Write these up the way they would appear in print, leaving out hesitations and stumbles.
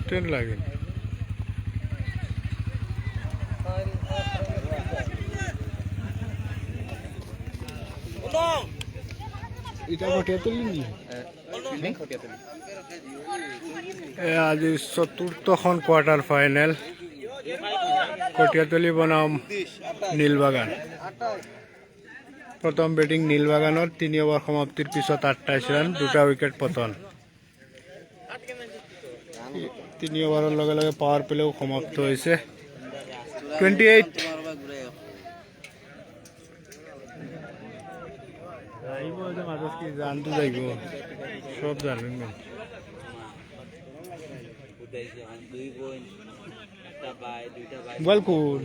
Train লাগে আজি চতুৰ্থখন কোৱাৰ্টাৰ ফাইনেল কটীয়াতলী বনাম নীলবাগান। প্ৰথম বেটিং নীলবাগানৰ 3 অভাৰ সমাপ্তিৰ পিছত 28 ৰান 2টা উইকেট পতন। 3 অভাৰৰ লগে লগে পাৱাৰ প্লেও সমাপ্ত হৈছে। 28 জানতো যাইব সব জানেন बिल्कुल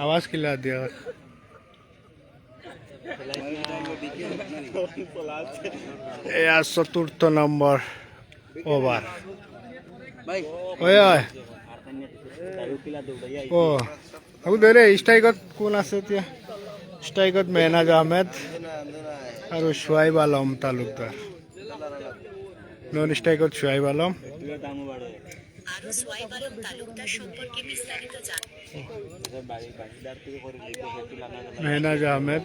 आवाज खिला दिया चतुर्थ नंबर ओवर अब दे स्ट्राइकत कोन আছে এতিয়া स्ट्राइकत मेहनाज अहमेद और शुआइब आलम तालुकदार नॉन स्ट्राइकत शुआइब आलम मेहनाज अहमेद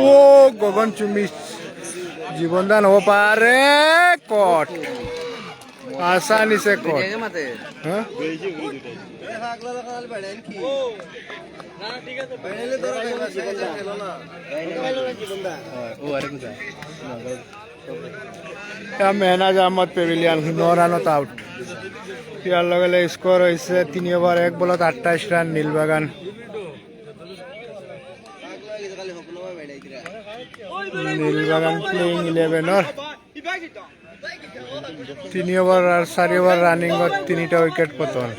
ओ गगन चुमी जीवन दान हो पारे कट आसानी से कट मेहनाज अहमद पेविलियन 9 रानत आउट। यार लगे लगे स्कोर होइसे 3 ओवर 1 बॉलत 28 रान नीलबागान। नीलबागान प्लेइंग 11 और 3 ओवर और 4 ओवर रानिंग और 3टा उइकेट पतन।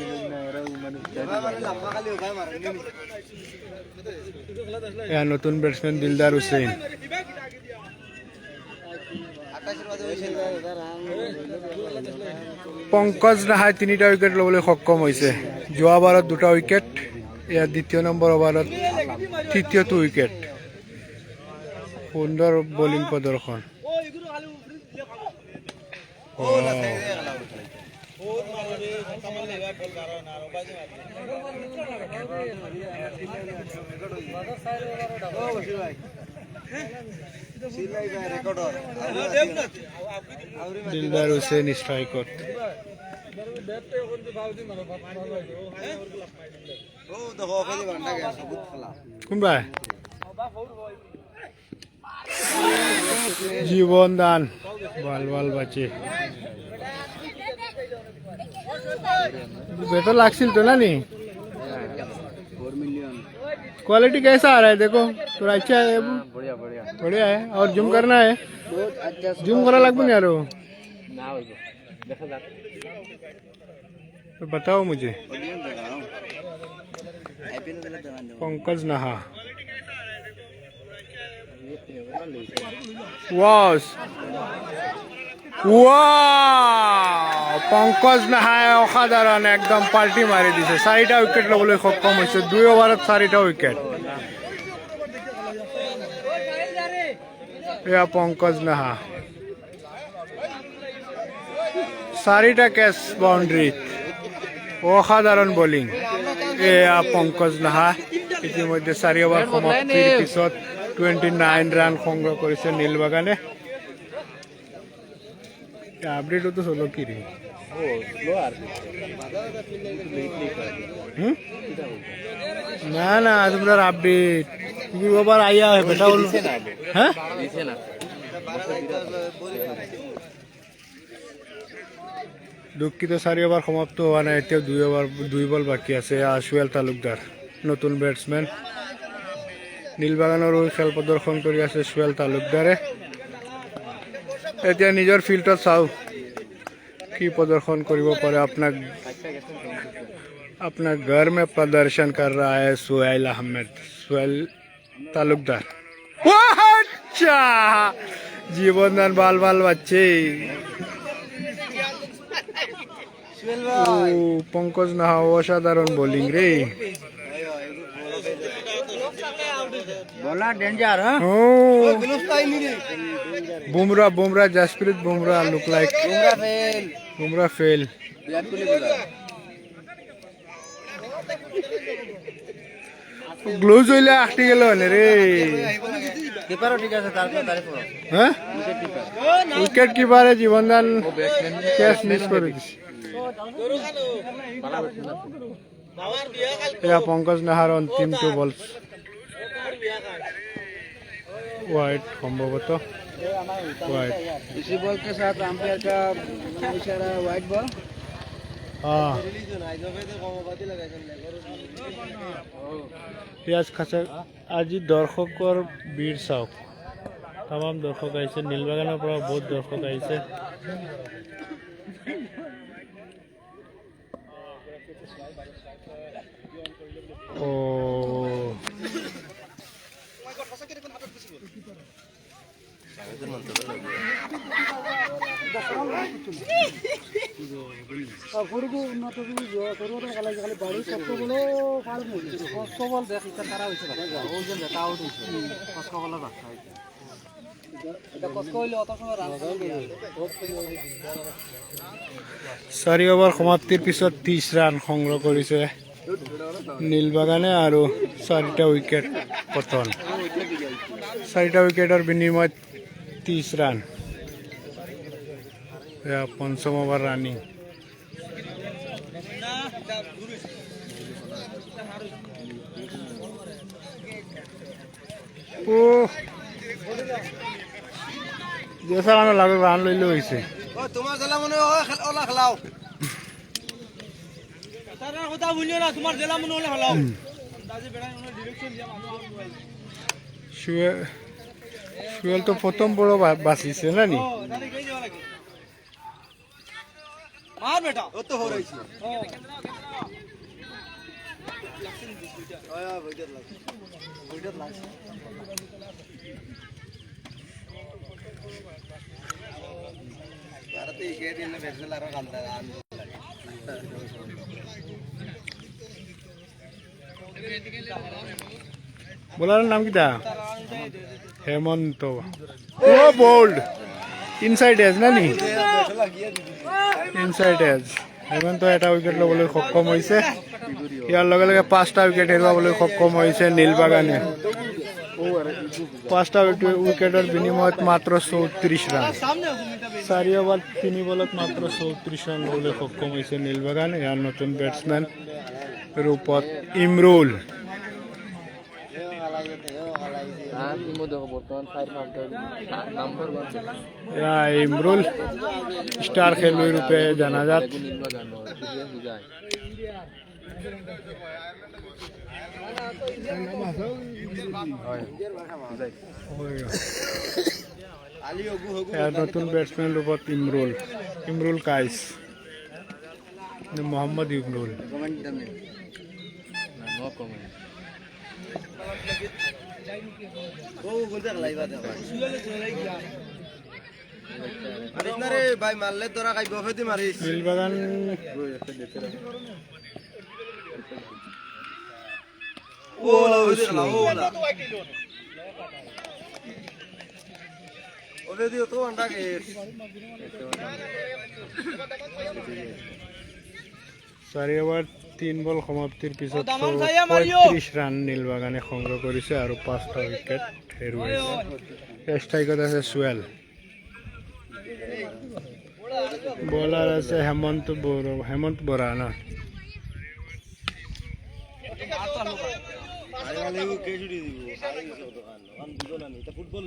यहाँ नतून बैट्समैन दिलदार हुसैन पंकज नाहाय 3टा उइकेट लबले सक्षम होइसे। जोआ बारत 2टा उइकेट या द्वितीय नम्बर ओभारत तृतीयটো उइकेट। सुंदर बलिंग प्रदर्शन दिलदार हुसैन स्ट्राइकत কোনবা जीवन दान बाल बाल बचे बेहतर लागसिल तो ना नहीं। क्वालिटी कैसा आ रहा है देखो थोड़ा अच्छा है। बढ़िया बढ़िया बढ़िया है और जूम करना है जूम करा लग भी यार तो बताओ मुझे। पंकज नाहा पंकज नाहाय असाधारण एकदम पार्टी मारि दिसे। 4टा उइकेट लबले सक्षम होइसे। 2 ओभारत 4टा उइकेट। या पंकज नाहा 4टा कैच बाउंड्री असाधारण बलिंग। या पंकज नाहा इतिमध्ये 4 ओभार समाप्तिर पिছত 29 रान संग्रह करिছে নীলবাগানে। अपडेट तो सोलो की रे ना ना तुम्हारा अपडेट ओवर आया है बेटा हैं दुखित 4 ओवर समाप्त हुआ ना। 2 बल बाकी আছে। शुएल तालुकदार नतून बैट्समैन নীলবাগানৰ খেল প্ৰদৰ্শন কৰি আছে শুएल तालुकदारे। এতিয়া নিজৰ ফিল্ডত চাও কি प्रदर्शन करिब पारे। अपना घर में प्रदर्शन कर रहा है शुएल अहमद शुएल तालुकदार। अच्छा जीवन दान बाल बाल बच्चे पंकज नाहा असाधारण बोलिंग रे। বলা ডেঞ্জার হ্যাঁ Oh, Bumrah, Jasprit Bumrah look like Bumrah fail. Gloves হইলে আটকে গেল রে কিপারও ঠিক আছে তারপর তারিফ হ্যাঁ উইকেট কিপারে জীবনদান ক্যাচ মিস করে দিছে या पंकज नाहार अंतिम 2 बॉल्स वाइड संभवत वाइड इसी बॉल के साथ अंपायर का इशारा वाइड बॉल हाँ পিয়াজ খাচা আজি দৰ্শকৰ ভিৰ চাওক তামাম দৰ্শক আহিছে নীলবাগানৰ পৰা বহুত দৰ্শক আহিছে ও ফুরগু উন্নত করবো খালি খালি বাড়ি কষ্ট বলে পারব কষ্ট বল দেখ এটা তারা হইছে ওই যে লেটা আউট হইছে কষ্ট বলে রাখা হইছে এটা কষ্ট হইলে অত সময় রান চাৰি অভাৰ সমাপ্তিৰ পিছত 30 ৰান সংগ্ৰহ কৰিছে নীলবাগানে আৰু 4টা উইকেট পতন 4টা উইকেটৰ বিনিময়ত 30 ৰান পঞ্চম অভাৰ ৰানিং ও জেসা মানে লাগে রান লইলে হইছে ও তোমার জেলা মনে হয় ওলা খেলাও তার কথা বলিও না তোমার জেলা মনে হলে খেলাও দাজি বেড়াই মনে ডাইরেকশন দিয়া মানুষ শুয়েল তো প্রথম বড় বাঁচিছে না নি দাদি কই যাওয়া লাগে মার বেটা ও তো হরাইছে আয়া বইটার লাগছে ভারতে এই গেট ইনে বেজলার গান্ডা গান বোলারের নাম কিটা হেমন্ত ও বোল্ড ইনসাইড এজ না নি ইনসাইড এজ হেমন্ত এটা উইকেট লবলৈ সক্ষম হৈছে ইয়াৰ লগে লগে 5টা উইকেট হেৰুৱাবলৈ সক্ষম হৈছে নীলবাগানে 5টা উইকেটৰ বিনিময়ত মাত্ৰ 34 ৰান 4 অভাৰ 3 বলত মাত্ৰ 34 ৰান ল'বলৈ সক্ষম হৈছে নীলবাগান ইয়াৰ নতুন বেটছমেন ৰূপত ইমৰুল ইমৰুল ষ্টাৰ খেলুৱৈ ৰূপে জনাজাত নতুন বেটসম্যান রূপত ইমরুল কাইস মোহাম্মদ ইমরুল ভাই মারলে তোরা খাইব ফেদি মারিস নীলবাগান ওলা ওলা ওলে দিও তো আন্ডা কে 4 অভাৰ 3 বল সমাপ্তিৰ পিছত 35 ৰান নীলবাগানে সংগ্ৰহ কৰিছে আৰু 5টা উইকেট হেৰুৱাইছে ষ্ট্ৰাইকত আছে সুৱেল বলাৰ আছে হেমন্ত বৰা না ফুটবল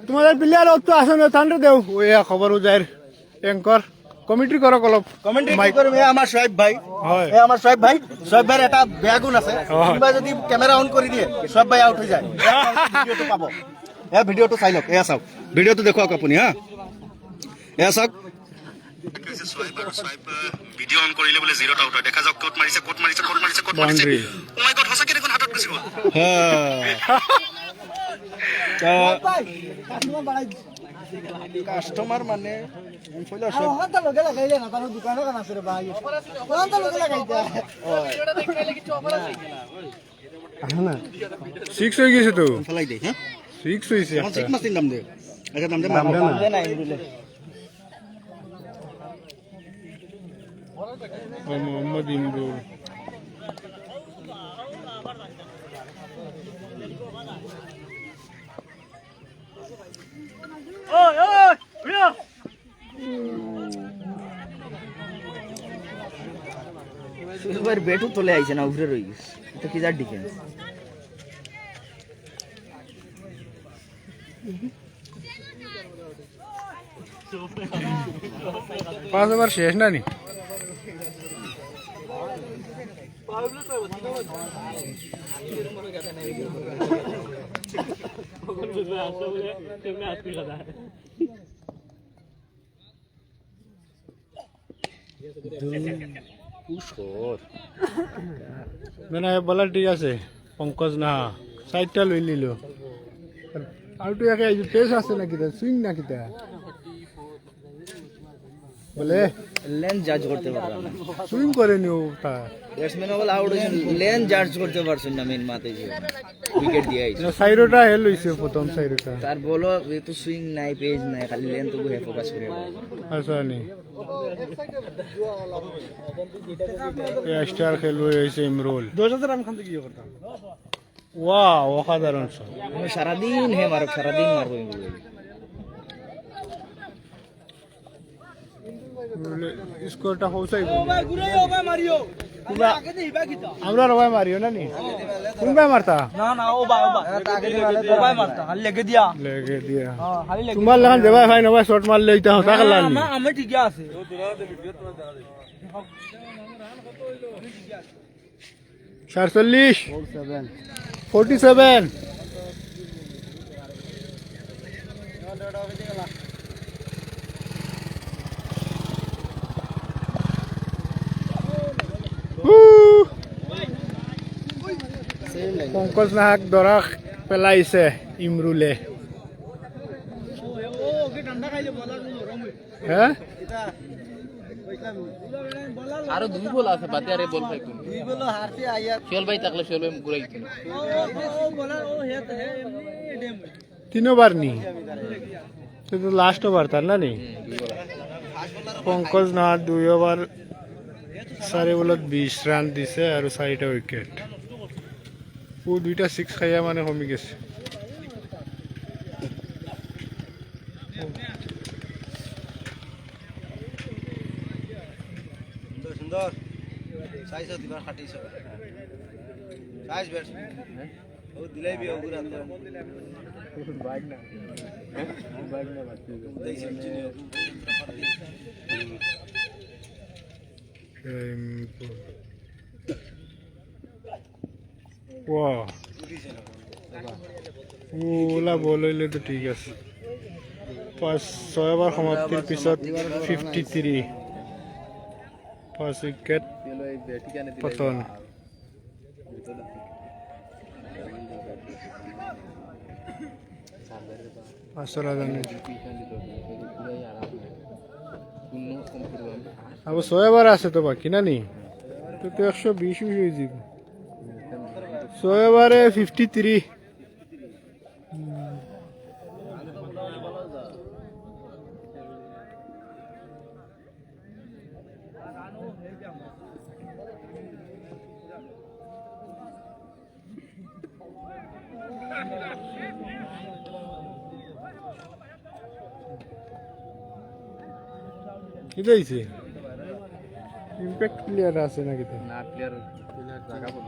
তোমাদের প্লেয়ার তো আসেন তান্ডে দেও ওই খবর উজাইর এঙ্কর কমিটি করক অলপ কমেন্ট্রি কৰিম আমাৰ সোহেব ভাই হয় আমাৰ সোহেব ভাইৰ এটা বেয়া গুণ আছে কোনোবাই যদি কেমেৰা অন কৰি দিয়ে সোহেব ভাই আউট হৈ যায় ভিডিঅ'টো পাব ভিডিঅ'টো চাই লওক এয়া চাওক ভিডিঅ'টো দেখুৱাওক আপুনি হা এয়া চাওক ভিডিঅ' অন কৰিলে বোলে 0 আউট দেখা যাওক কোট মাৰিছে বাউণ্ডাৰী ও মাই গড হসাকে দেখোন হাতত গুছি গ'ল কাস্টমার মানে ওখানটা লগে লাগাইলে না তার দোকানে কান আছে রে ভাই ওখানটা লগে লাগাইতে না 6 হয়ে গেছে তো ফলাই দে হ্যাঁ 6 হইছে এখন ঠিক মাছ দাম দে আচ্ছা দাম দে না ইমরুলে মোহাম্মদ ইমরুল সুইবার বেটু তোলে আইছে না উপরে রই গেছে এটা কি যার ডিফেন্স 5 ওভার শেষ না নি মানে বলা ঠিক আছে পঙ্কজ না সাইডটা লই নিল আর তো একে পেস আছে নাকি সুইং নাকি তা বলে লেন জাজ করতে পারলাম না সুইং করে নিও তা ব্যাটসম্যান বল আউট হইছে লেন জাজ করতে পারছেন না মেন মাতে যে উইকেট দিয়ে আইছে সাইডটা হেল হইছে প্রথম সাইডটা তার বলো তো সুইং নাই পেজ নাই খালি লেন তো হে ফোকাস করে আচ্ছা নি স্টার খেলুড়ে হইছে ইমরুল 2000 রান খান থেকে কি করতাম ওয়াও অসাধারণ শট সারা দিন হে মারো সারা দিন মারবো ইমরুল স্কোরটা হউছাই ঘুরে ও ভাই মারিও আগে দে ইবা কিতা আমরা রবাই মারিও না নি কোন ভাই মারতা না না ও বা আগে দে ও ভাই মারতা হাল লেগে দিয়া হ্যাঁ হালি লেগে তোমার লাগান দেবা ভাই নবা শট মারলে ইতা হতা কালা নি আমি ঠিক আছে 47 47 পঙ্কজ নাহাক দৰা পেলাইছে ইমৰুলে হ্যাঁ আরো 2 বল আছে বাতে আরে বল পাই কোন 2 বল হারতে আইয়া শিওল ভাই থাকলে শিওল ভাই ঘুরাই দিতেন ও বলার ও হেত হে এডেম 3 ওভার নি তো লাস্ট ওভার তার না নি পঙ্কজ নাহাক 2 ওভার 4 বলত 20 রান দিছে আৰু 4টা উইকেট ও 2টা 6 খাইয়া মানে কমি গেছে সুন্দর সাইজ দিবার খাটিছ সাইজ ব্যাটস ও দিলাই বি ওগুরা তো বাইক না বাকি দেইছেন চিনি ওয়াও ওলা বল হইলে তো ঠিক আছে 6 ওভার সমাপ্তির পিছত 53 5 উইকেট পতন আসরা জানি আবার 6 ওভার আছে তো বাকি না নি তো 120 হয়ে যাবে 6 ওভারে 53 কি দিয়েছে ইম্প্যাক্ট প্লেয়ার আছে নাকি তো না প্লেয়ার জায়গা বল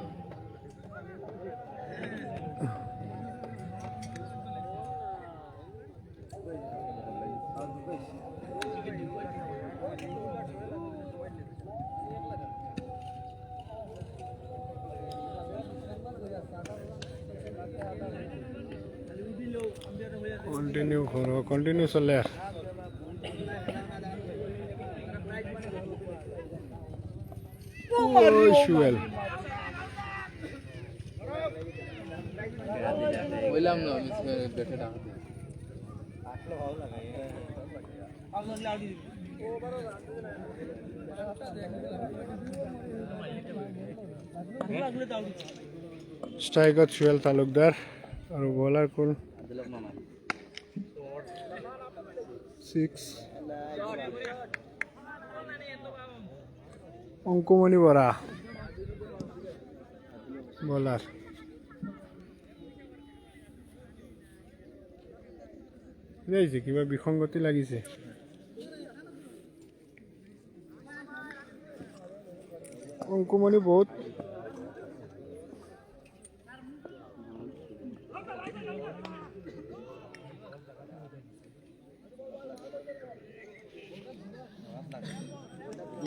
কন্টিনিউ করো কন্টিনিউ চলে শুয়েল ওইলা দিলাম না আমি বেটে টাকা দিই স্ট্রাইকত সুহেল তালুকদার আৰু বলাৰ কোন 6 অঙ্কুমণি বৰা বলাৰ লাগিছে কিবা বিসংগতি লাগিছে অঙ্কুমণি বহুত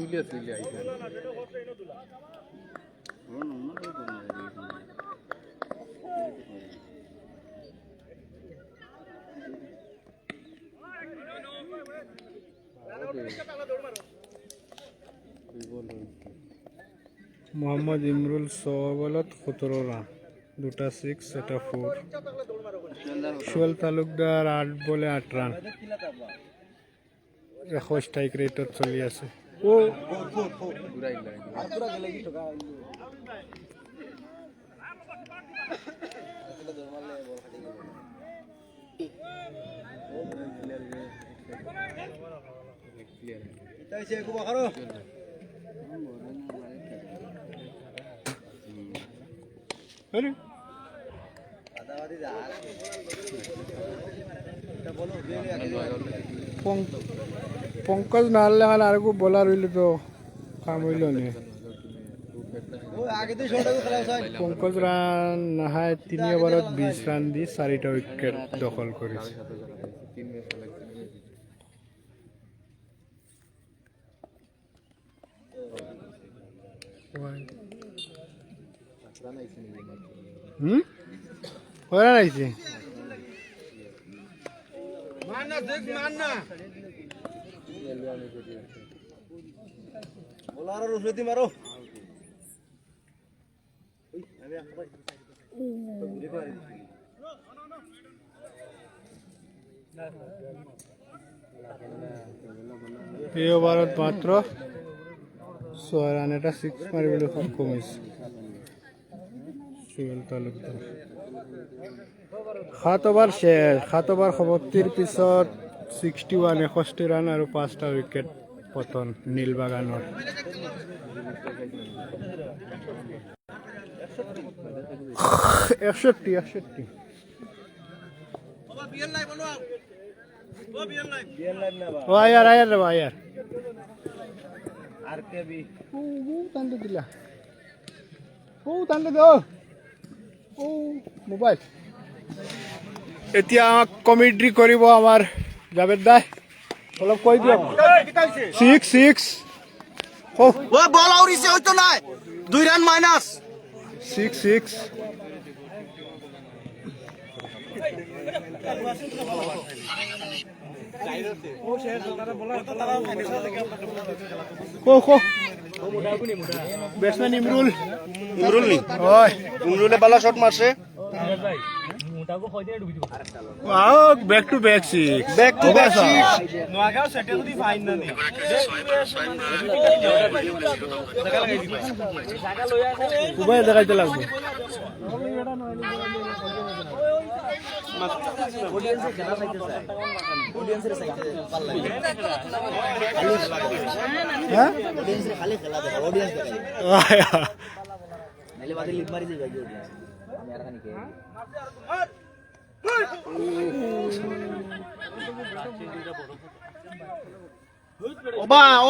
Julia ahí. মোহাম্মদ ইমরুল 100 বলত 17 রান, দুটা 6 এটা 4। সুহেল তালুকদার 8 বলে 8 রান, 21 স্ট্রাইক রেটত চলি আছে। ও আরে পঙ্কজ নাহলে মানে আর বোলার হইলে তো কাম হইল নি। পঙ্কজ রান নাহায় 3 ওভাৰত 20 রান দি 4টা উইকেট দখল করেছে। ওরা নাইছে এই ওভাৰত মাত্ৰ 6 রান, এটা 6 মাৰিবলৈ সক্ষম হৈছে সুহেল তালুকদার। 7 ওভাৰ শেষ, 7 ওভাৰ সমাপ্তিৰ পিছত 61 61 রান আৰু 5টা উইকেট পতন নীলবাগানৰ। একষট্টি ও আয়ার রে আয়ার টানতে দিলা, টানতে দে মোবাইল। এতিয়া কমেন্ট্রি কৰিব আমাৰ জাভেদ দাই, অলপ কৈ দিয়ক। 6 ও বল আউরিছে হইতো না, 2 রান মাইনাস। 6 ব্যাটসম্যান ইমরুল নি হয়, ইমরুলে বালা শট মারছে। Back to back 6 back to back উভয় দেখাইতে লাগবে। হ্যাঁ খালি খেলা দেখা অডিয়েন্স দেখাই নাইলে বাদে লিপ মারি যাই আমি আর খানি কে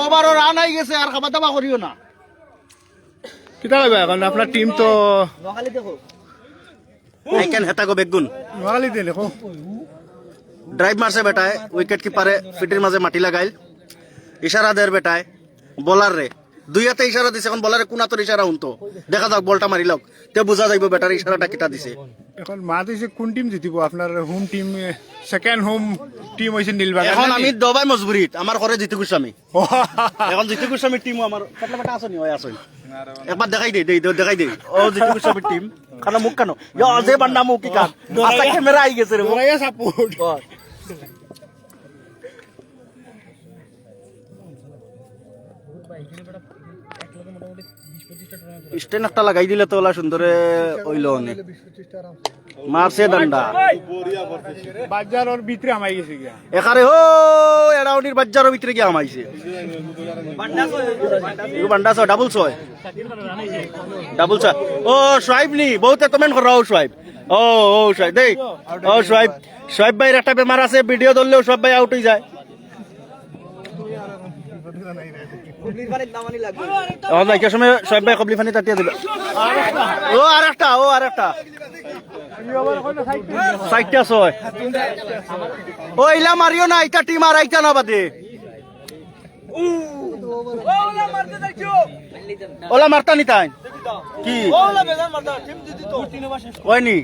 ওভারও রান আই গেছে, আর খাবার দাবা করিও না। কিতা লাগবে এখন আপনার টিম তো নোয়াখালী দেখো আই ক্যান হেতাগো বেগুন নোয়াখালী দিয়ে দেখো ড্রাইভ মারছে বেটায়, উইকেট কিপারে ফিটের মাঝে মাটি লাগাইল, ইশারা দের বেটায় বলার রে, দুই হাতে ইশারা দিছে। এখন বলারে কোন হাতের ইশারা উনতো দেখা যাক, বলটা মারি লক তে বুঝা যাইব বেটার ইশারাটা কিটা দিছে। এখন মাত হইছে কোন টিম জিতিব? আপনার home team, second home team হইছে নীলবাগান। এখন আমি দবাই মজবুরিত আমার ঘরে জিতু গোস্বামী, এখন জিতু গোস্বামীর টিমও আমার কেটলা বেটা আসনি হয় আসনি, একবার দেখাই দেই ও জিতু গোস্বামীর টিম। খানা মুখ কেন যে বান্ডা মুখ কি কান আচ্ছা ক্যামেরা আই গেছে রে দৌড়াইয়া সাপোর্ট স্ট্যান্ড একটা লাগাই দিলে তো ওলা সুন্দরে হইল অনেক মারছে ডান্ডা বাজার ওর ভিতরে আমাই গেছে গিয়া এখানে ও এরাউনির বাজারের ভিতরে গিয়ে আমাইছে বান্ডা ছয় ডাবল ছয় ও সোয়াইব নি বহুতে কমেন্ট করা ও সোয়াইব ও সোয়াইব দেই ও সোয়াইব ভাইয়ের একটা বেমার আছে ভিডিও ধরলেও সোয়াইব ভাই আউট হয়ে যায় সময় সোয়াইব ভাই কবলি ফানি তাতিয়ে দিল ও আর একটা সাইটটা ছয় ও ইলা মারিও না এটা টিম আর আইতা না বাদে ওলা মারতা নি তাই কি হয়নি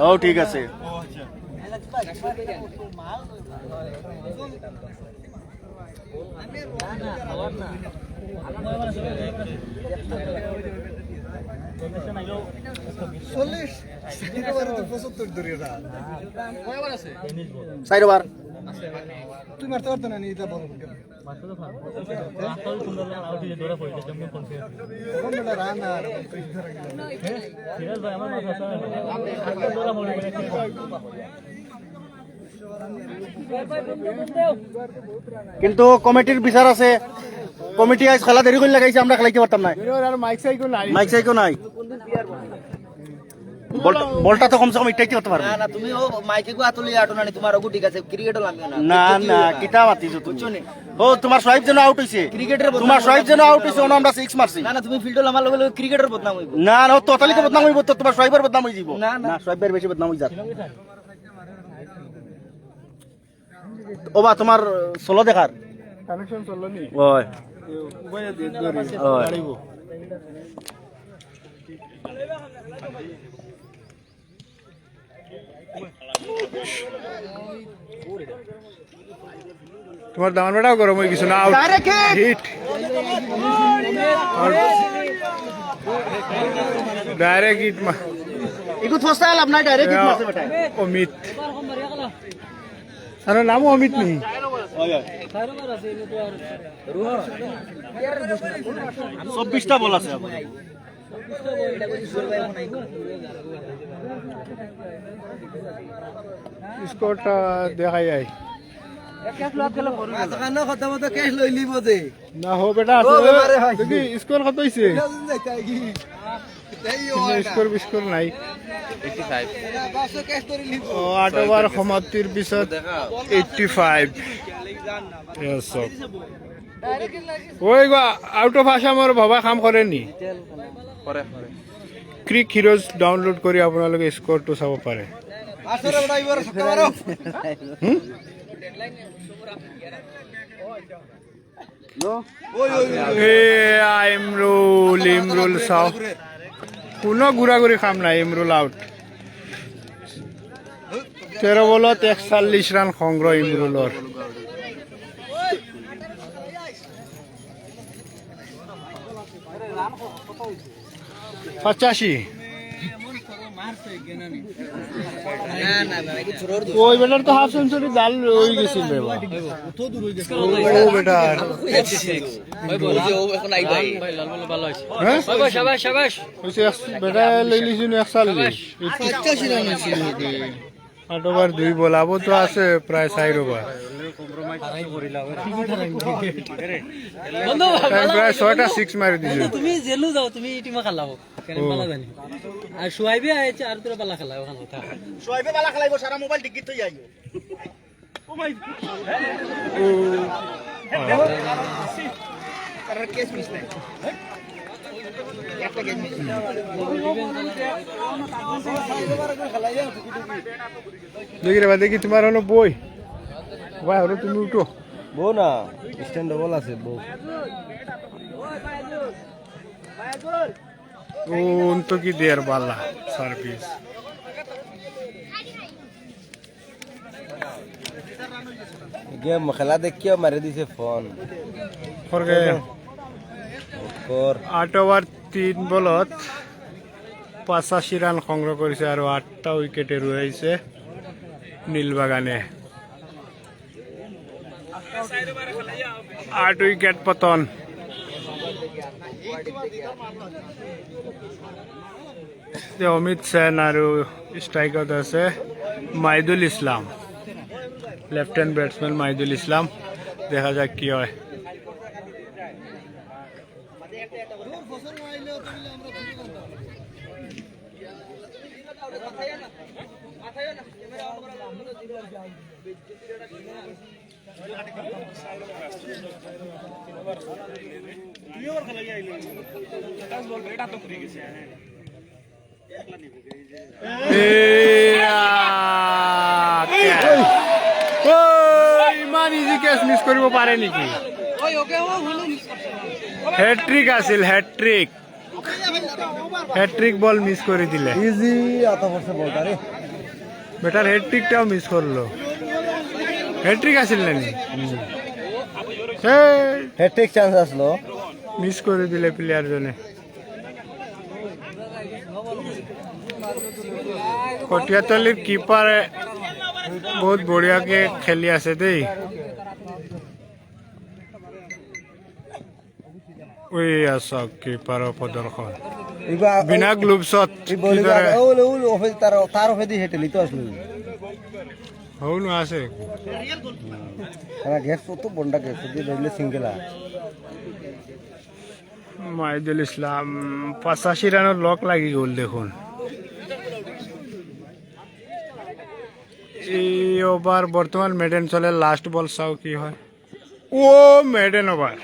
ও ঠিক আছে চাইরবার তুমি মারতে পারতো না এটা বড় কিন্তু কমিটির বিচার আছে কমিটি আজ খেলা দেরি করে লাগাইছে আমরা খেলাইতে পারতাম না আর মাইক সাইকেল নাই মাইক সাইকেল নাই বলটা তো কমসে কম ইটাইতে করতে পারবে না তুমি ও মাইকে গো আতলি আটো না তোমার ওগু ঠিক আছে ক্রিকেটও লামিও না না কিটা মাতিছো তুমি ও তোমার সোয়াইব যেন আউট হইছে ক্রিকেটের তোমার সোয়াইব যেন আউট হইছে ওনা আমরা 6 মারছি না তুমি ফিল্ডও লামার লগে লগে ক্রিকেটের বদনাম হইব না ও তোতালিতে বদনাম হইব তো তোমার সোয়াইবের বদনাম হই যাব না না সোয়াইবের বেশি বদনাম হই যাত ওবা তোমার সোলো দেখার কানেকশন চললো নি ওই উভয়ে দিয়ে ধরে ওই দাঁড়িব তোমার দামান বেটাও গরম হয়ে গেছে না হিট ডাইরেক্ট হিট ইগু ফসা লাভ নাই ডাইরেক্ট হিট মারছে বেটা অমিত আর নামও অমিত নি 24টা বল আছে এখন স্কোরটা দেখা যায় না হো বেটা দেখি স্কোর কত হয়েছে স্কোর বিস্কোর নাই 85 ও 8 ওভার সমাপ্তিৰ পিছত 85 ওই গো আউট অফ আসামৰ ভাবা কাম কৰে নি করে ক্ৰিক হিৰোজ ডাউনলোড কৰি আপোনালোকে স্কোৰটো চাব পাৰে ইমৰুল চাও কোনো ঘূৰা-ঘূৰি কাম নাই ইমৰুল আউট 13 বলত 41 রান সংগ্রহ ইমরুলর পঁচাশি ওই বেটার তো হাফ সেঞ্চুরি জাল হয়ে গেছিল রে ও বেটার বেটা লই লিছিল 41 রান হয়েছিল 8 ওভার 2 বল আবো তো আছে প্রায় 4 ওভার প্রায় 6টা 6 মারি দিছে তুমি জেলু যাও তুমি টিমা খেলাবো কেন বালা জানি আর সোয়াইবে আইছে আর তোরা বালা খেলাও ওখানে থাক সোয়াইবে বালা খেলাইবো সারা মোবাইল টিকিট তো যাইও ও ভাই আর কেস মিস নাই একটা কেস মিস দেখি রে দেখি তোমার হলো বই ভাই হলো তুমি উঠো বউ না স্ট্যান্ড ডবল আছে বউ তো কি দের বালা সার্ভিস গেম খেলা দেখিও মারি দিছে ফোন করগে কর 8 ওভার 3 বলত 85 রান সংগ্রহ করেছে আর 8টা উইকেটে রয়েছে নীলবাগানে। 8 উইকেট পতন। অমিত সেন আর স্ট্রাইকত আছে মাইদুল ইসলাম, লেফট হ্যান্ড ব্যাটসম্যান মাইদুল ইসলাম। দেখা যাক কি হয়। ইমান ইজি কেচ মিছ কৰিব পাৰে নেকি? হেট্ৰিক আছিল, হেট্ৰিক বল মিছ কৰি দিলে। ইজি আতা বছর বলটা রে বেটার হেট্রিকটাও মিস করলো। হেট্রিক আছিল নাকি? হ্যাট্রিক চান্স আসলো। মিস করে দিলে প্লেয়ার জনে। কটিয়াতলির কিপার বহুত বঢ়িয়াকে খেলি আছে দেই। ওই আছা কিপাৰৰ প্ৰদৰ্শন বিনা গ্লোভছত তার অফে দিয়ে হেঁটে লিতো আসলো হৌনো আছে গ্যাস তো বন্ডা গ্যাস দিয়ে ধরলে সিঙ্গেলা। মাইদুল ইসলাম 85 রানের লক লাগি গ'ল দেখোন। এই ওভার বর্তমান মেডেন চলে, লাস্ট বল চাও কি হয়। ও maiden over,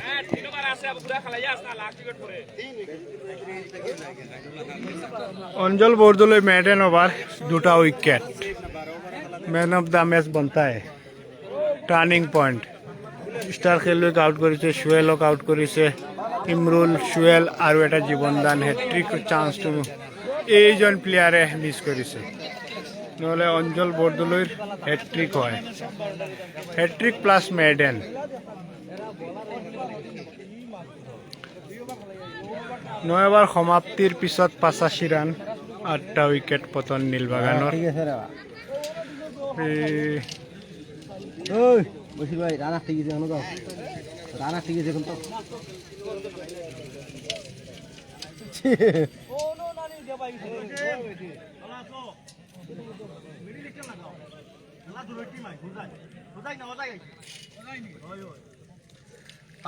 Anjal Bordoloi maiden over, 2টা wicket. Man of the match বনতা है। Turning point. স্টার খেলুৱৈক আউট কৰিছে, সুৱেলক আউট কৰিছে, ইমৰুল সুৱেল আৰু এটা জীৱনদান। হেট্ৰিক চান্সটো এইজন প্লেয়াৰে মিছ কৰিছে, নহ'লে অঞ্জল বৰদলৈৰ হেট্ৰিক হয়। Hat-trick plus maiden. নয়বাৰ সমাপ্তিৰ পিছত 85 ৰান, 8টা উইকেট পতন নীলবাগানৰ। বসির ভাই রানা ঠিক আছে এখন তো রানা ঠিক আছে এখন তো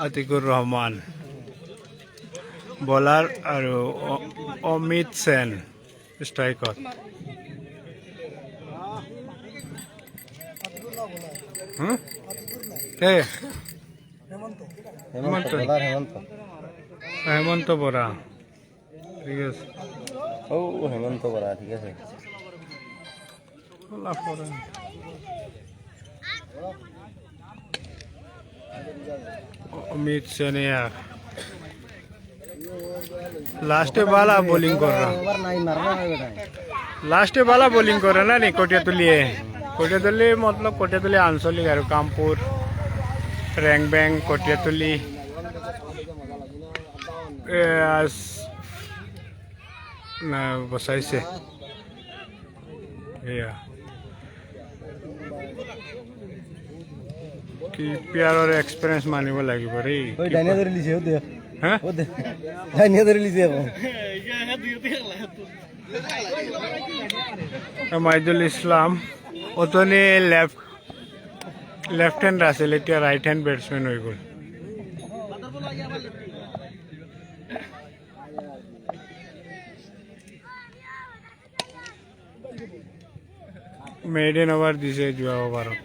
আতিকুর রহমান বলার আর অমিত সেন স্ট্রাইকত। হেমন্ত বৰা, ঠিক আছে। ও হেমন্ত বরা ঠিক আছে। অমিত সেন লাস্টে বালা বোলিং कर रहा, লাস্টে বালা বোলিং করে না নি কটিয়াতলিয়ে। কটিয়াতলি মতলব কটিয়াতলি আঞ্চলিক আর কামপুর রেংবেং কটিয়াতলি বসাইছে। কি প্লেয়াৰৰ এক্সপিৰিয়েঞ্চ মানিব লাগিব ৰে। ডাইনিয়া ধরে লিছে ও দে হ্যাঁ ও দে ডাইনিয়া ধরে লিছে এখন মাইদুল ইসলাম অতনে লেফট হ্যান্ড আছিল, এতিয়া রাইট হ্যান্ড ব্যাটসম্যান হৈ গ'ল। মেডেন ওভার দিছে যোৱা ওভাৰত।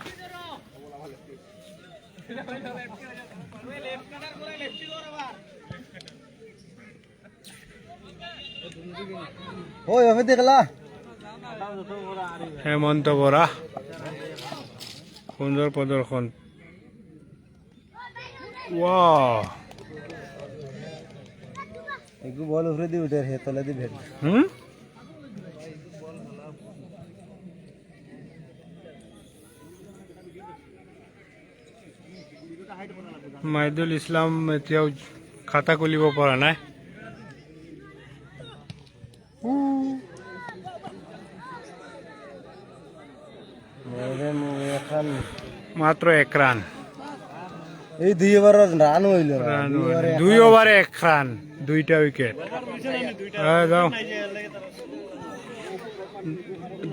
ওই অফে দেখলা হেমন্ত বৰা সুন্দৰ প্ৰদৰ্শন। ওয়াও একটু বল উপরে দিয়ে উঠে হে তলে দিয়ে ভেট মাইদুল ইসলাম এতিয়াও খাতা খুলিব পৰা নাই। মাত্র 1 রান। এই 2 ওভার রান হইল রান 2 ওভারে 1 রান, 2টা উইকেট। যাও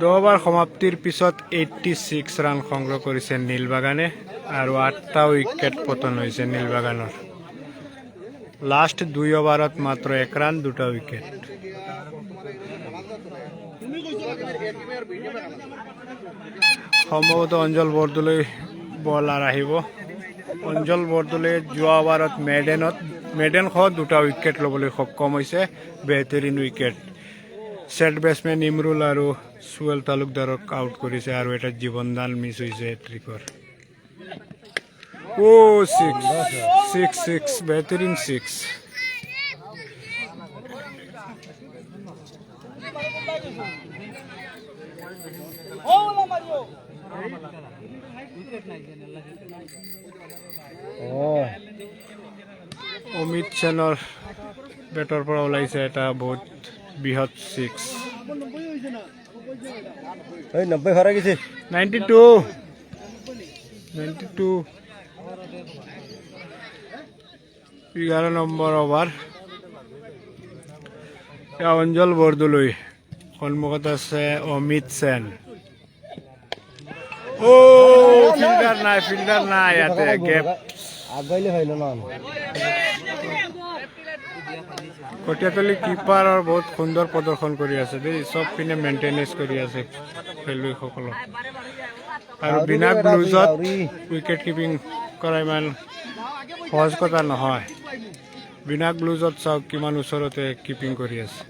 2 ওভার সমাপ্তিৰ পিছত 86 ৰান সংগ্ৰহ কৰিছে নীলবাগানে আৰু 8টা উইকেট পতন হৈছে নীলবাগানৰ। লাষ্ট 2 ওভাৰত মাত্ৰ 1 ৰান, 2টা উইকেট। সম্ভৱতঃ অঞ্জল বৰদলৈ বলাৰ আহিব। অঞ্জল বৰদলৈ যোৱা ওভাৰত মেডেন সহ 2টা উইকেট ল'বলৈ সক্ষম হৈছে। বেহতৰীন উইকেট। ছেট বেটছমেন ইমৰুল আৰু সুৱেল তালুকদাৰক আউট কৰিছে আৰু এটা জীৱনদান মিছ হৈছে হেট্ৰিকৰ। six বেহতৰীন 6। অমিত সেনৰ বেটৰ পৰা ওলাইছে এটা বহুত বৃহৎ 6। 90 ভরা গেছে 92 11 নম্বৰ ওভাৰ। অঞ্জল বৰদলৈ, সন্মুখত আছে অমিত সেন। ফিল্ডাৰ নাই ইয়াতে গেপ। আগাইলে হইল না কটীয়াতলী কিপাৰৰ বহুত সুন্দৰ প্ৰদৰ্শন কৰি আছে দেই, চব পিনে মেইনটেনেন্স কৰি আছে খেলুৱৈসকলক। আৰু বিনা গ্লুজত উইকেট কিপিং কৰা ইমান সহজ কথা নহয়। বিনা গ্লুজত চাওক কিমান ওচৰতে কিপিং কৰি আছে।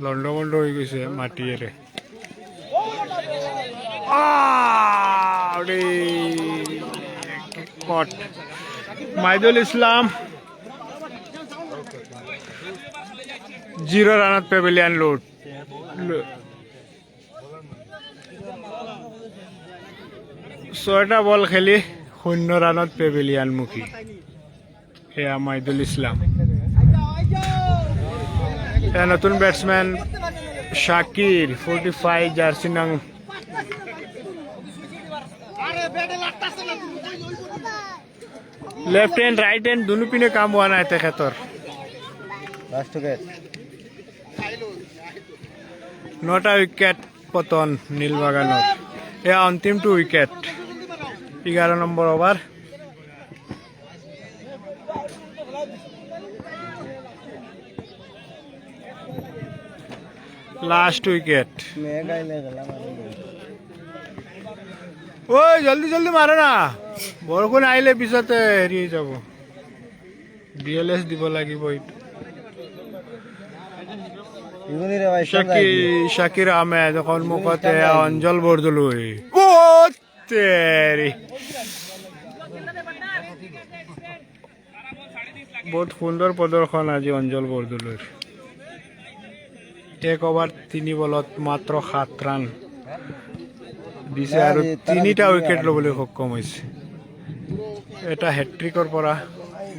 লণ্ডভণ্ড হৈ গৈছে মাটিয়েৰে। মাইদুল ইছলাম 0 ৰানত পেভিলিয়ান লুট। 6টা বল খেলি 0 ৰানত পেভিলিয়ান মুখী। এয়া মাইদুল ইছলাম। এয়া নতুন বেটছমেন শাকিৰ 45 জাৰ্চি নং। লেফট হেণ্ড ৰাইট হেণ্ড দুনো পিনে কাম হোৱা নাই তেখেতৰ। 9টা উইকেট পতন নীলবাগানৰ। এয়া অন্তিমটো wicket. 11 number over. Last wicket. ঐ জলদি মাৰে না, বৰষুণ আহিলে পিছতে হেৰি হৈ যাব। DLS দিব লাগিব এইটো। শাকিৰ আহমেদ সন্মুখতে অঞ্জল বৰদলৈ। বহুত সুন্দৰ প্ৰদৰ্শন আজি অঞ্জল বৰদলৈৰ। 1 ওভাৰ 3 বলত মাত্ৰ 7 ৰান দিছে আৰু 3টা উইকেট ল'বলৈ সক্ষম হৈছে। এটা হেট্ৰিকৰ পৰা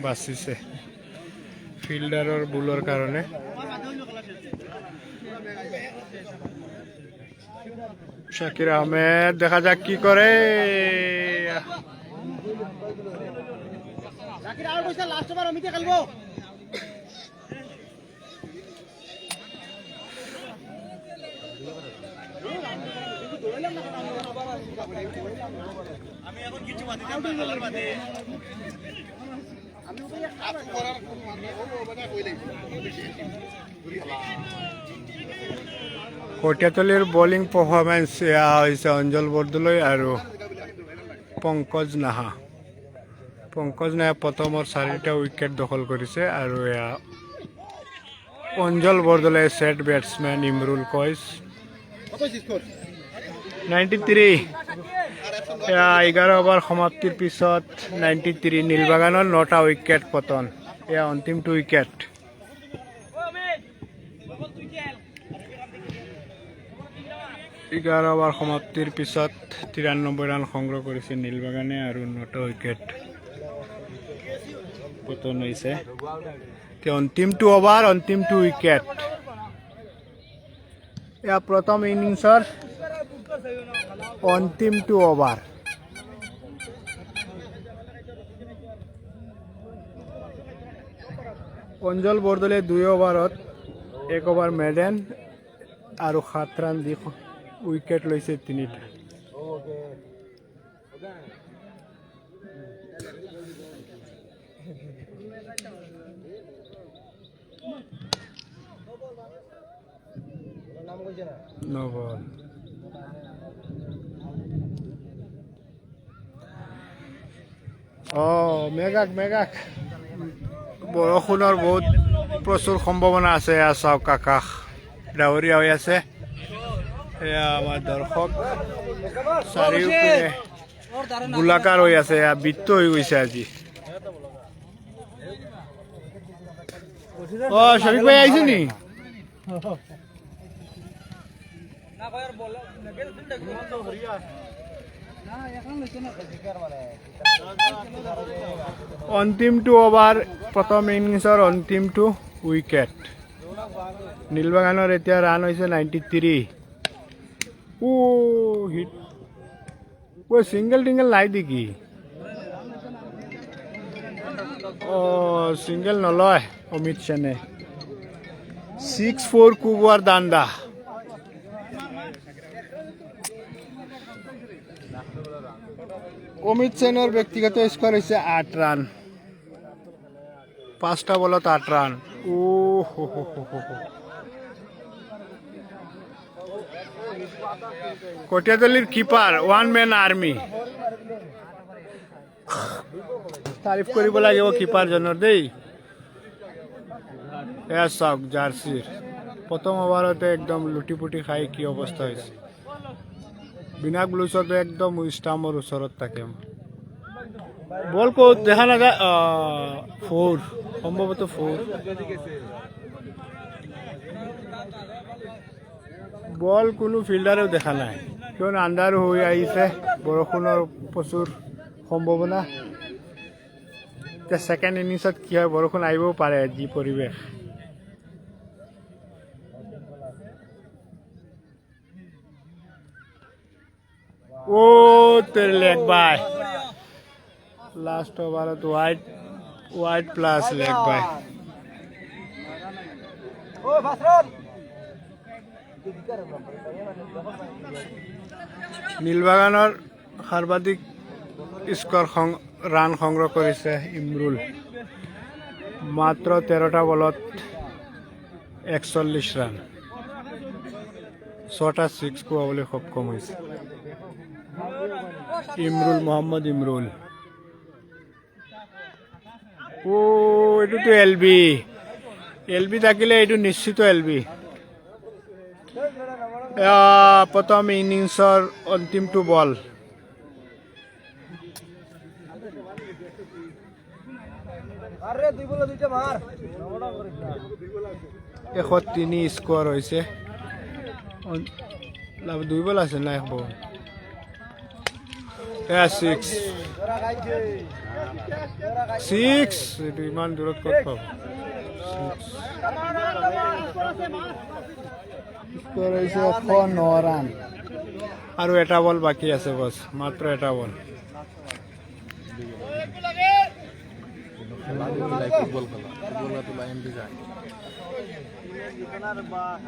বাচিছে ফিল্ডাৰৰ বুলৰ কাৰণে। শাকিৰ আহমেদ দেখা যাক কি কৰে। কটীয়াতলীৰ বলিং পাৰফৰ্মেন্স এয়া হৈছে অঞ্জল বৰদলৈ আৰু পংকজ নাহা। প্ৰথমৰ 4টা উইকেট দখল কৰিছে আৰু এয়া অঞ্জল বৰদলৈ ছেট বেটছমেন ইমৰুল কইজ 93। 11 ওভাৰ সমাপ্তিৰ পিছত 93 নীলবাগানৰ 9টা উইকেট পতন। এয়া অন্তিমটো উইকেট। এঘাৰ ওভাৰ সমাপ্তিৰ পিছত 93 ৰান সংগ্ৰহ কৰিছে নীলবাগানে আৰু 9টা উইকেট পতন হৈছে। অন্তিমটো ওভাৰ, অন্তিমটো উইকেট। এয়া প্ৰথম ইনিংছৰ অন্তিমটো অভাৰ। অঞ্জল বৰদলৈ 2 অভাৰত 1 অভাৰ মেডেন আৰু 7 ৰান দি উইকেট লৈছে 3টা। No ball. মেঘাক বৰষুণৰ বহুত প্ৰচুৰ সম্ভাৱনা আছে। এয়া চাওক আকাশ ডাৱৰীয়া হৈ আছে। এয়া আমাৰ দৰ্শক চাৰিওপিনে গোলাকাৰ হৈ আছে। এয়া বৃত্ত হৈ গৈছে আজি। শফিক ভাই আহিছে নি? অন্তিমটো অভাৰ প্ৰথম ইনিংছৰ অন্তিমটো উইকেট। নীলবাগানৰ এতিয়া ৰান হৈছে 93। হিট ছিংগল টিংগল নাই নেকি? ছিংগল নলয় অমিত সেনে। 6-4 কোবোৱাৰ দাণ্ডা। অমিত সেনৰ ব্যক্তিগত স্কোৰ হৈছে 8 ৰান। 5টা বলত 8 ৰান। কটীয়াতলিৰ কিপাৰ 1 মেন আৰ্মি। তাৰিফ কৰিব লাগিব কিপাৰজনৰ দেই। এয়া চাওক জাৰ্চিৰ প্ৰথম অভাৰতে একদম লুটি পুটি খাই কি অৱস্থা হৈছে। বিনা গ্লুছতে একদম ষ্টাম্পৰ ওচৰত থাকে। বল ক'ত দেখা নাযায়। 4 সম্ভৱত 4। বল কোনো ফিল্ডাৰেও দেখা নাই, কিয়নো আন্ধাৰো হৈ আহিছে। বৰষুণৰ প্ৰচুৰ সম্ভাৱনা। এতিয়া ছেকেণ্ড ইনিংছত কি হয়, বৰষুণ আহিবও পাৰে যি পৰিৱেশ। Leg bye. লাষ্ট ওভাৰত ৱাইড প্লাছ লেগ বাই। নীলবাগানৰ সৰ্বাধিক স্ক'ৰ ৰান সংগ্ৰহ কৰিছে ইমৰুল। মাত্ৰ 13টা বলত 41 ৰান। 6টা 6 পোৱাবলৈ সক্ষম হৈছে মহম্মদ ইমৰুল। এইটোতো এল বি থাকিলে এইটো নিশ্চিত এল বি। প্ৰথম ইনিংছৰ অন্তিমটো বল। এশ 3 স্কোৰ হৈছে। 2 বল আছে না 1 বল। 6 এইটো ইমান দূৰত ক'ত পাব। স্কোৰ হৈছে 109 ৰান আৰু 1টা বল বাকী আছে বছ, মাত্ৰ 1টা বল।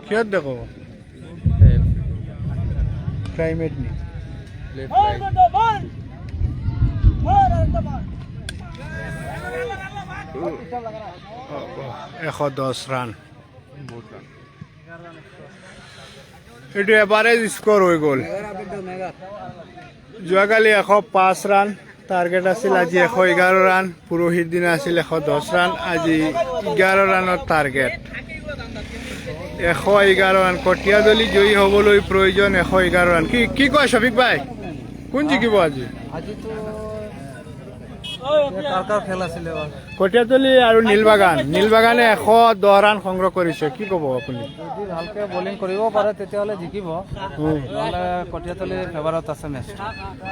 কিহত দেখো ক্লাইমেট নি 110 ৰান। এইটো এভাৰেজ স্কোৰ হৈ গ'ল। যোৱাকালি 105 ৰান টাৰ্গেট আছিল, আজি 111 ৰান। পৰহিৰ দিনা আছিল 110 ৰান, আজি 11 ৰানৰ টাৰ্গেট। 111 ৰান। কটীয়াতলি জয়ী হ'বলৈ প্ৰয়োজন 111 ৰান। কি কয় শফিক ভাই, কোন জিকিব আজি? কটীয়াতলি আৰু নীলবাগানে 110 ৰান সংগ্ৰহ কৰিছে। কি ক'ব আপুনি? যদি ভালকে বলিং কৰিব পাৰে তেতিয়াহ'লে জিকিব, নহ'লে কটীয়াতলি ফেভাৰত আছে মেচ।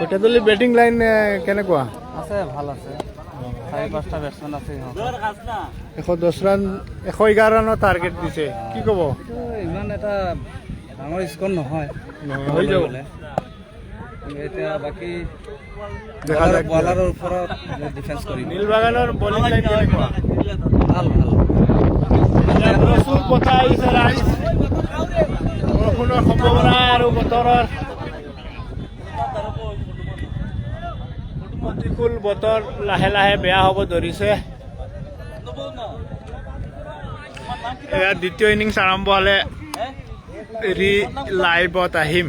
কটীয়াতলি বেটিং লাইন কেনেকুৱা আছে? ভাল আছে, 4-5টা বেটছমেন আছে। 110 ৰান 111 ৰানৰ টাৰ্গেট দিছে। কি ক'ব? ইমান এটা ডাঙৰ স্কোৰ নহয় হৈ যাব এতিয়া বাকী দেখা যাক বলাৰৰ ওপৰত ডিফেন্স কৰিব নীলবাগানৰ বলিং লাইন কেনেকুৱা ভাল ভাল প্ৰচুৰ বতাহ আহিছে ৰাইজ বৰষুণৰ সম্ভাৱনা আৰু বতৰৰ প্ৰতিকূল বতৰ লাহে লাহে বেয়া হ'ব ধৰিছে এয়া দ্বিতীয় ইনিংছ আৰম্ভ হ'লে এৰি লাইভত আহিম